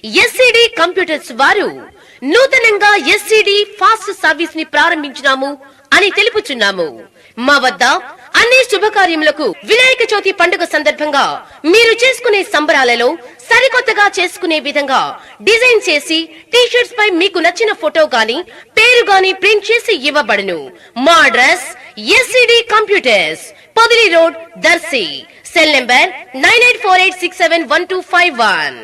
SCD computers వారు నూతనంగా SCD fast service ని ప్రారంభించినాము అని తెలుపుచున్నాము. మా వద్ద అన్ని శుభకార్యములకు వినాయక చవితి పండుగ సందర్భంగా మీరు చేసుకునే సంబరాలలో సరికొత్తగా చేసుకునే విధంగా డిజైన్ చేసి టీ-షర్ట్స్ పై మీకు నచ్చిన ఫోటో గాని పేరు గాని ప్రింట్ చేసి ఇవ్వబడును. మా address SCD computers, Podili road, Darsi. Cell number 9848671251.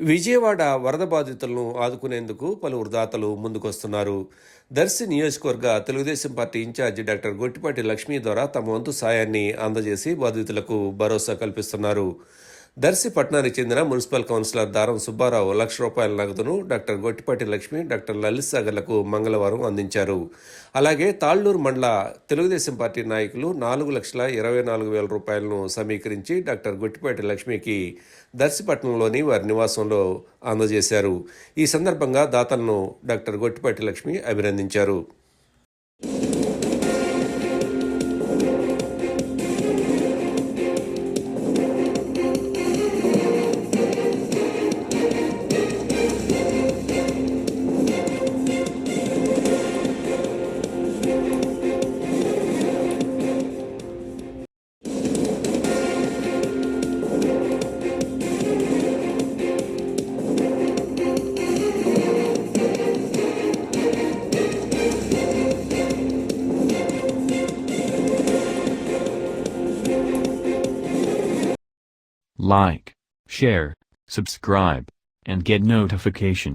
Vijayawada వరద బాధితులను ఆదుకునేందుకు పలువురు దాతలు ముందుకొస్తున్నారు. దర్శి నియోజకవర్గ Telugu Desam party in charge doctor Gottipati Lakshmi ద్వారా తమ వంతు సాయాన్ని అందజేసి బాధితులకు భరోసా కల్పిస్తున్నారు. దర్శి పట్టణానికి చెందిన మున్సిపల్ కౌన్సిలర్ దారం సుబ్బారావు ₹1,00,000 నగదును డాక్టర్ గొట్టిపాటి లక్ష్మి, డాక్టర్ లలిత్ సాగర్లకు మంగళవారం అందించారు. అలాగే తాళ్లూరు మండల తెలుగుదేశం పార్టీ నాయకులు ₹4,24,000 సమీకరించి డాక్టర్ గొట్టిపాటి లక్ష్మికి దర్శిపట్నంలోని వారి నివాసంలో అందజేశారు. ఈ సందర్భంగా దాతలను డాక్టర్ గొట్టిపాటి లక్ష్మి అభినందించారు. Like, share, subscribe, and get notification.